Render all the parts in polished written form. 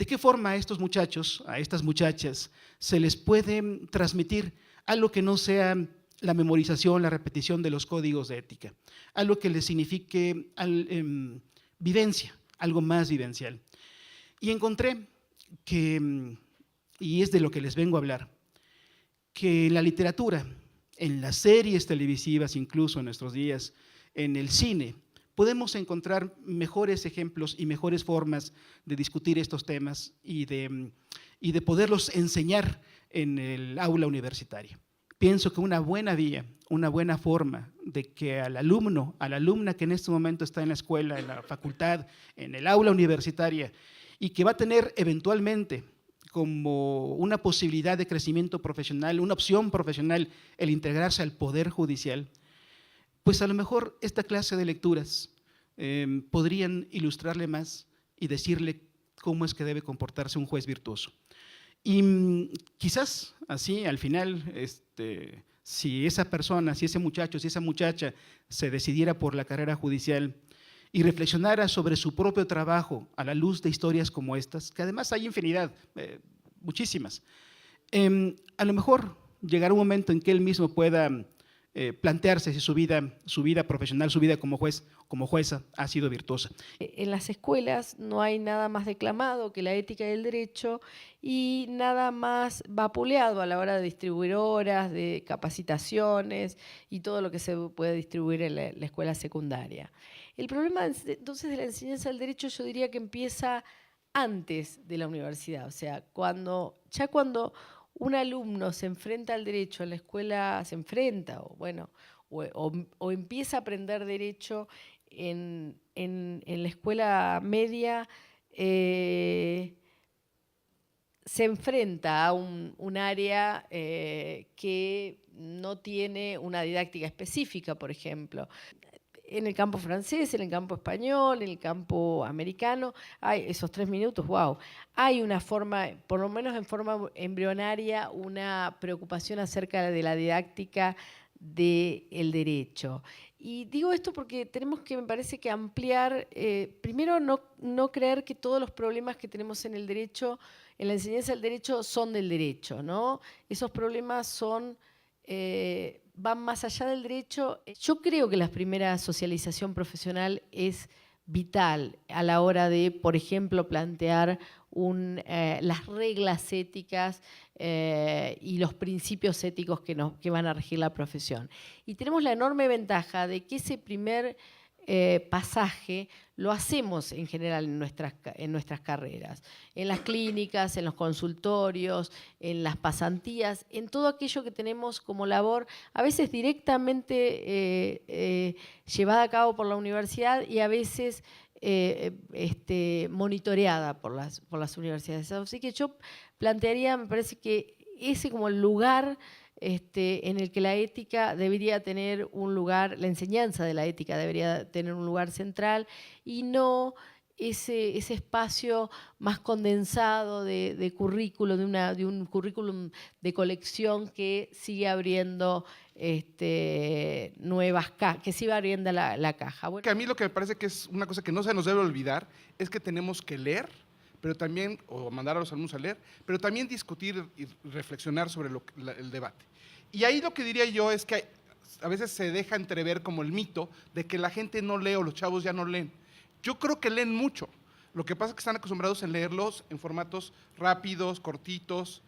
¿De qué forma a estos muchachos, a estas muchachas, se les puede transmitir algo que no sea la memorización, la repetición de los códigos de ética? Algo que les signifique vivencia, algo más vivencial. Y encontré que, y es de lo que les vengo a hablar, que en la literatura, en las series televisivas, incluso en nuestros días, en el cine, podemos encontrar mejores ejemplos y mejores formas de discutir estos temas y de poderlos enseñar en el aula universitaria. Pienso que una buena vía, una buena forma de que al alumno, a la alumna que en este momento está en la escuela, en la facultad, en el aula universitaria y que va a tener eventualmente como una posibilidad de crecimiento profesional, una opción profesional, el integrarse al Poder Judicial, pues a lo mejor esta clase de lecturas podrían ilustrarle más y decirle cómo es que debe comportarse un juez virtuoso. Y quizás así al final, si esa persona, si ese muchacho, si esa muchacha se decidiera por la carrera judicial y reflexionara sobre su propio trabajo a la luz de historias como estas, que además hay infinidad, muchísimas, a lo mejor llegará un momento en que él mismo pueda plantearse si su vida profesional, su vida como juez, como jueza ha sido virtuosa. En las escuelas no hay nada más declamado que la ética del derecho y nada más vapuleado a la hora de distribuir horas, de capacitaciones y todo lo que se puede distribuir en la escuela secundaria. El problema entonces de la enseñanza del derecho yo diría que empieza antes de la universidad, o sea, cuando un alumno se enfrenta al derecho en la escuela, se enfrenta o empieza a aprender derecho en la escuela media, se enfrenta a un área que no tiene una didáctica específica, por ejemplo. En el campo francés, en el campo español, en el campo americano, hay esos 3 minutos, wow. Hay una forma, por lo menos en forma embrionaria, una preocupación acerca de la didáctica del derecho. Y digo esto porque tenemos que, me parece que ampliar, primero no creer que todos los problemas que tenemos en el derecho, en la enseñanza del derecho, son del derecho, ¿no? Esos problemas son van más allá del derecho. Yo creo que la primera socialización profesional es vital a la hora de, por ejemplo, plantear las reglas éticas y los principios éticos que van a regir la profesión. Y tenemos la enorme ventaja de que ese primer pasaje lo hacemos en general en nuestras carreras, en las clínicas, en los consultorios, en las pasantías, en todo aquello que tenemos como labor, a veces directamente llevada a cabo por la universidad y a veces monitoreada por las universidades. Así que yo plantearía, me parece que ese como el lugar en el que la ética debería tener un lugar, la enseñanza de la ética debería tener un lugar central y no ese espacio más condensado de currículum, de un currículum de colección que sigue abriendo nuevas cajas, que sigue abriendo la caja. Que a mí lo que me parece que es una cosa que no se nos debe olvidar es que tenemos que leer, pero también, o mandar a los alumnos a leer, pero también discutir y reflexionar sobre el debate. Y ahí lo que diría yo es que a veces se deja entrever como el mito de que la gente no lee o los chavos ya no leen. Yo creo que leen mucho. Lo que pasa es que están acostumbrados a leerlos en formatos rápidos, cortitos,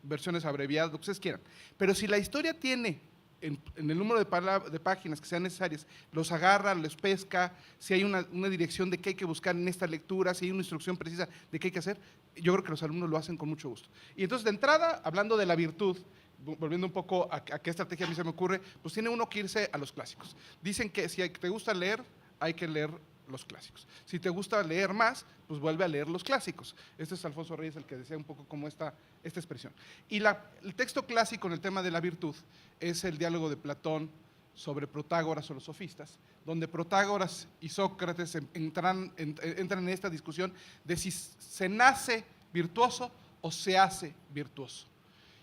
versiones abreviadas, lo que ustedes quieran. Pero si la historia tiene en el número de páginas que sean necesarias, los agarra, los pesca, si hay una dirección de qué hay que buscar en esta lectura, si hay una instrucción precisa de qué hay que hacer, yo creo que los alumnos lo hacen con mucho gusto. Y entonces, de entrada, hablando de la virtud, volviendo un poco a qué estrategia a mí se me ocurre, pues tiene uno que irse a los clásicos. Dicen que si te gusta leer, hay que leer los clásicos. Si te gusta leer más, pues vuelve a leer los clásicos. Este es Alfonso Reyes el que decía un poco como esta expresión. Y el texto clásico en el tema de la virtud es el diálogo de Platón sobre Protágoras o los sofistas, donde Protágoras y Sócrates entran en esta discusión de si se nace virtuoso o se hace virtuoso.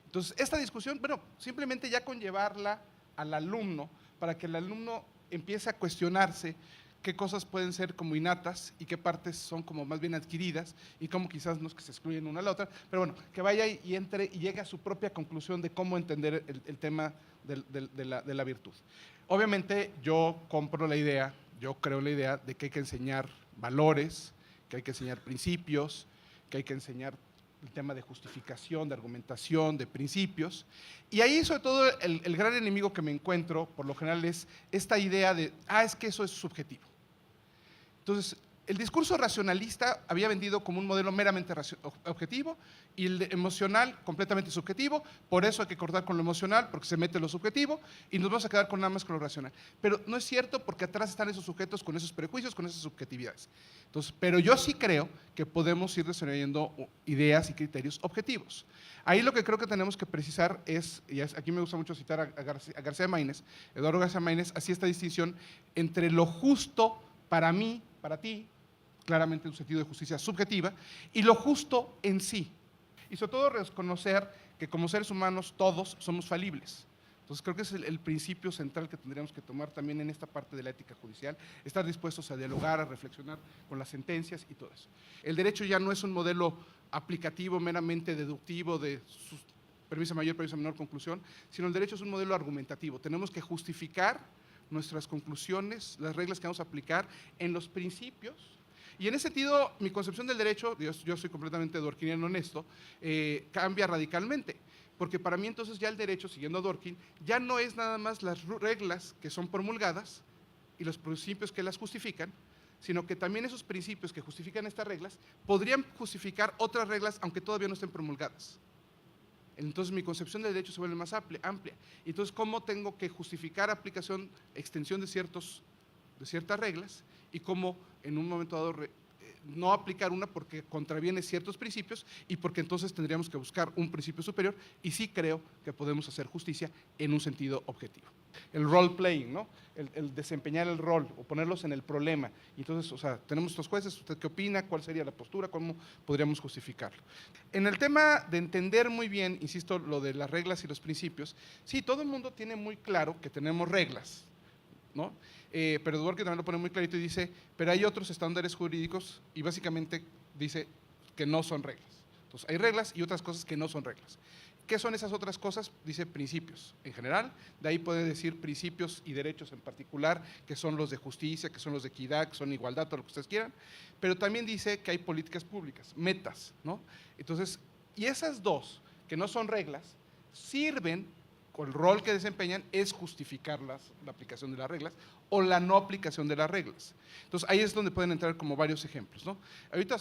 Entonces, esta discusión, bueno, simplemente ya conllevarla al alumno para que el alumno empiece a cuestionarse qué cosas pueden ser como innatas y qué partes son como más bien adquiridas y cómo quizás no es que se excluyen una a la otra, pero bueno, que vaya y entre y llegue a su propia conclusión de cómo entender el tema de la virtud. Obviamente yo compro la idea, yo creo la idea de que hay que enseñar valores, que hay que enseñar principios, que hay que enseñar el tema de justificación, de argumentación, de principios. Y ahí, sobre todo, el gran enemigo que me encuentro, por lo general, es esta idea de, es que eso es subjetivo. Entonces, el discurso racionalista había vendido como un modelo meramente objetivo y el emocional completamente subjetivo, por eso hay que cortar con lo emocional, porque se mete lo subjetivo y nos vamos a quedar con nada más con lo racional. Pero no es cierto, porque atrás están esos sujetos con esos prejuicios, con esas subjetividades. Entonces, pero yo sí creo que podemos ir desarrollando ideas y criterios objetivos. Ahí lo que creo que tenemos que precisar es, y aquí me gusta mucho citar a García Maínez, Eduardo García Maínez, hacía esta distinción entre lo justo para mí, para ti, claramente en un sentido de justicia subjetiva, y lo justo en sí. Y sobre todo reconocer que como seres humanos todos somos falibles. Entonces creo que es el principio central que tendríamos que tomar también en esta parte de la ética judicial, estar dispuestos a dialogar, a reflexionar con las sentencias y todo eso. El derecho ya no es un modelo aplicativo meramente deductivo de premisa mayor, premisa menor, conclusión, sino el derecho es un modelo argumentativo. Tenemos que justificar nuestras conclusiones, las reglas que vamos a aplicar en los principios. Y en ese sentido, mi concepción del derecho, yo soy completamente dworkiniano en esto, cambia radicalmente. Porque para mí entonces ya el derecho, siguiendo a Dworkin, ya no es nada más las reglas que son promulgadas y los principios que las justifican, sino que también esos principios que justifican estas reglas podrían justificar otras reglas aunque todavía no estén promulgadas. Entonces mi concepción del derecho se vuelve más amplia. Entonces, ¿cómo tengo que justificar aplicación, extensión de ciertas reglas y cómo en un momento dado no aplicar una porque contraviene ciertos principios y porque entonces tendríamos que buscar un principio superior? Y sí creo que podemos hacer justicia en un sentido objetivo. El role playing, ¿no? El desempeñar el rol o ponerlos en el problema. Y entonces, o sea, tenemos estos jueces, ¿usted qué opina? ¿Cuál sería la postura? ¿Cómo podríamos justificarlo? En el tema de entender muy bien, insisto, lo de las reglas y los principios, sí, todo el mundo tiene muy claro que tenemos reglas, ¿no? Pero Dworkin también lo pone muy clarito y dice, pero hay otros estándares jurídicos y básicamente dice que no son reglas. Entonces, hay reglas y otras cosas que no son reglas. ¿Qué son esas otras cosas? Dice principios en general, de ahí puede decir principios y derechos en particular, que son los de justicia, que son los de equidad, que son igualdad, todo lo que ustedes quieran, pero también dice que hay políticas públicas, metas, ¿no? Entonces, y esas dos, que no son reglas, sirven, con el rol que desempeñan, es justificar la aplicación de las reglas o la no aplicación de las reglas. Entonces, ahí es donde pueden entrar como varios ejemplos, ¿no? Ahorita